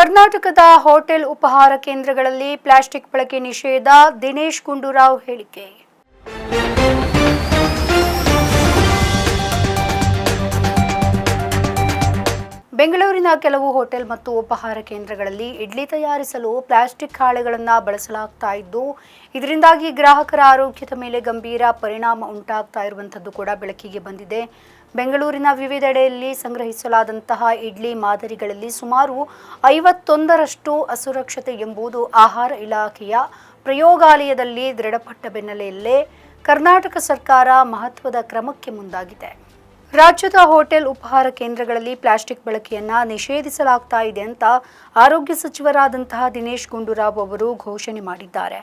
ಕರ್ನಾಟಕದ ಹೋಟೆಲ್ ಉಪಹಾರ ಕೇಂದ್ರಗಳಲ್ಲಿ ಪ್ಲಾಸ್ಟಿಕ್ ಬಳಕೆ ನಿಷೇಧ, ದಿನೇಶ್ ಗುಂಡೂರಾವ್ ಹೇಳಿಕೆ. ಬೆಂಗಳೂರಿನ ಕೆಲವು ಹೋಟೆಲ್ ಮತ್ತು ಉಪಹಾರ ಕೇಂದ್ರಗಳಲ್ಲಿ ಇಡ್ಲಿ ತಯಾರಿಸಲು ಪ್ಲಾಸ್ಟಿಕ್ ಹಾಳೆಗಳನ್ನು ಬಳಸಲಾಗ್ತಾ ಇದ್ದು, ಇದರಿಂದಾಗಿ ಗ್ರಾಹಕರ ಆರೋಗ್ಯದ ಮೇಲೆ ಗಂಭೀರ ಪರಿಣಾಮ ಉಂಟಾಗ್ತಾ ಇರುವಂಥದ್ದು ಕೂಡ ಬೆಳಕಿಗೆ ಬಂದಿದೆ. ಬೆಂಗಳೂರಿನ ವಿವಿಧೆಡೆಯಲ್ಲಿ ಸಂಗ್ರಹಿಸಲಾದಂತಹ ಇಡ್ಲಿ ಮಾದರಿಗಳಲ್ಲಿ ಸುಮಾರು 51ರಷ್ಟು ಅಸುರಕ್ಷತೆ ಎಂಬುದು ಆಹಾರ ಇಲಾಖೆಯ ಪ್ರಯೋಗಾಲಯದಲ್ಲಿ ದೃಢಪಟ್ಟ ಬೆನ್ನಲೆಯಲ್ಲೇ ಕರ್ನಾಟಕ ಸರ್ಕಾರ ಮಹತ್ವದ ಕ್ರಮಕ್ಕೆ ಮುಂದಾಗಿದೆ. ರಾಜ್ಯದ ಹೋಟೆಲ್ ಉಪಹಾರ ಕೇಂದ್ರಗಳಲ್ಲಿ ಪ್ಲಾಸ್ಟಿಕ್ ಬಳಕೆಯನ್ನು ನಿಷೇಧಿಸಲಾಗ್ತಾ ಇದೆ ಅಂತ ಆರೋಗ್ಯ ಸಚಿವರಾದಂತಹ ದಿನೇಶ್ ಗುಂಡೂರಾವ್ ಅವರು ಘೋಷಣೆ ಮಾಡಿದ್ದಾರೆ.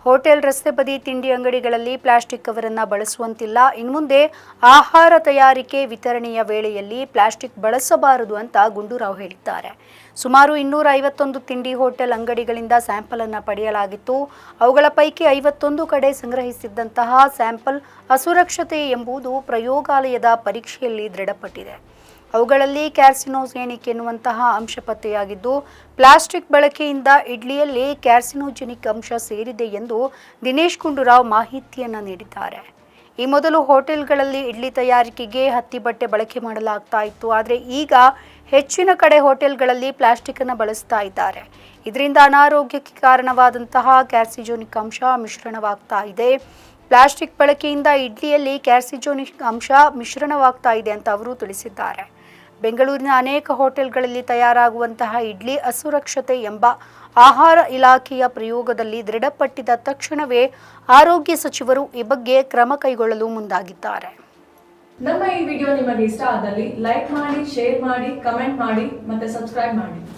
ಹೋಟೆಲ್, ರಸ್ತೆ ಬದಿ ತಿಂಡಿ ಅಂಗಡಿಗಳಲ್ಲಿ ಪ್ಲಾಸ್ಟಿಕ್ ಕವರನ್ನು ಬಳಸುವಂತಿಲ್ಲ. ಇನ್ಮುಂದೆ ಆಹಾರ ತಯಾರಿಕೆ, ವಿತರಣೆಯ ವೇಳೆಯಲ್ಲಿ ಪ್ಲಾಸ್ಟಿಕ್ ಬಳಸಬಾರದು ಅಂತ ಗುಂಡೂರಾವ್ ಹೇಳಿದ್ದಾರೆ. ಸುಮಾರು 251 ತಿಂಡಿ ಹೋಟೆಲ್ ಅಂಗಡಿಗಳಿಂದ ಸ್ಯಾಂಪಲ್ ಅನ್ನು ಪಡೆಯಲಾಗಿತ್ತು. ಅವುಗಳ ಪೈಕಿ 51 ಕಡೆ ಸಂಗ್ರಹಿಸಿದ್ದಂತಹ ಸ್ಯಾಂಪಲ್ ಅಸುರಕ್ಷತೆ ಎಂಬುದು ಪ್ರಯೋಗಾಲಯದ ಪರೀಕ್ಷೆಯಲ್ಲಿ ದೃಢಪಟ್ಟಿದೆ. ಅವುಗಳಲ್ಲಿ ಕ್ಯಾರ್ಸಿನೋಜೆನಿಕ್ ಎನ್ನುವಂತಹ ಅಂಶ ಪತ್ತೆಯಾಗಿದ್ದು, ಪ್ಲಾಸ್ಟಿಕ್ ಬಳಕೆಯಿಂದ ಇಡ್ಲಿಯಲ್ಲಿ ಕ್ಯಾರ್ಸಿನೋಜೆನಿಕ್ ಅಂಶ ಸೇರಿದೆ ಎಂದು ದಿನೇಶ್ ಗುಂಡೂರಾವ್ ಮಾಹಿತಿಯನ್ನು ನೀಡಿದ್ದಾರೆ. ಈ ಮೊದಲು ಹೋಟೆಲ್ಗಳಲ್ಲಿ ಇಡ್ಲಿ ತಯಾರಿಕೆಗೆ ಹತ್ತಿ ಬಟ್ಟೆ ಬಳಕೆ ಮಾಡಲಾಗ್ತಾ ಇತ್ತು. ಆದರೆ ಈಗ ಹೆಚ್ಚಿನ ಕಡೆ ಹೋಟೆಲ್ಗಳಲ್ಲಿ ಪ್ಲಾಸ್ಟಿಕ್ ಅನ್ನು ಬಳಸ್ತಾ ಇದ್ದಾರೆ. ಇದರಿಂದ ಅನಾರೋಗ್ಯಕ್ಕೆ ಕಾರಣವಾದಂತಹ ಕ್ಯಾರ್ಸಿನೋಜೆನಿಕ್ ಅಂಶ ಮಿಶ್ರಣವಾಗ್ತಾ ಇದೆ. ಪ್ಲಾಸ್ಟಿಕ್ ಬಳಕೆಯಿಂದ ಇಡ್ಲಿಯಲ್ಲಿ ಕ್ಯಾರ್ಸಿನೋಜೆನಿಕ್ ಅಂಶ ಮಿಶ್ರಣವಾಗ್ತಾ ಇದೆ ಅಂತ ಅವರು ತಿಳಿಸಿದ್ದಾರೆ. ಬೆಂಗಳೂರಿನ ಅನೇಕ ಹೋಟೆಲ್ಗಳಲ್ಲಿ ತಯಾರಾಗುವಂತಹ ಇಡ್ಲಿ ಅಸುರಕ್ಷತೆ ಎಂಬ ಆಹಾರ ಇಲಾಖೆಯ ಪ್ರಯೋಗದಲ್ಲಿ ದೃಢಪಟ್ಟಿದ ತಕ್ಷಣವೇ ಆರೋಗ್ಯ ಸಚಿವರು ಈ ಬಗ್ಗೆ ಕ್ರಮ ಕೈಗೊಳ್ಳಲು ಮುಂದಾಗಿದ್ದಾರೆ. ನಮ್ಮ ಈ ವಿಡಿಯೋ ನಿಮಗೆ ಇಷ್ಟ ಆದಲ್ಲಿ ಲೈಕ್ ಮಾಡಿ, ಶೇರ್ ಮಾಡಿ, ಕಮೆಂಟ್ ಮಾಡಿ ಮತ್ತೆ ಸಬ್ಸ್ಕ್ರೈಬ್ ಮಾಡಿ.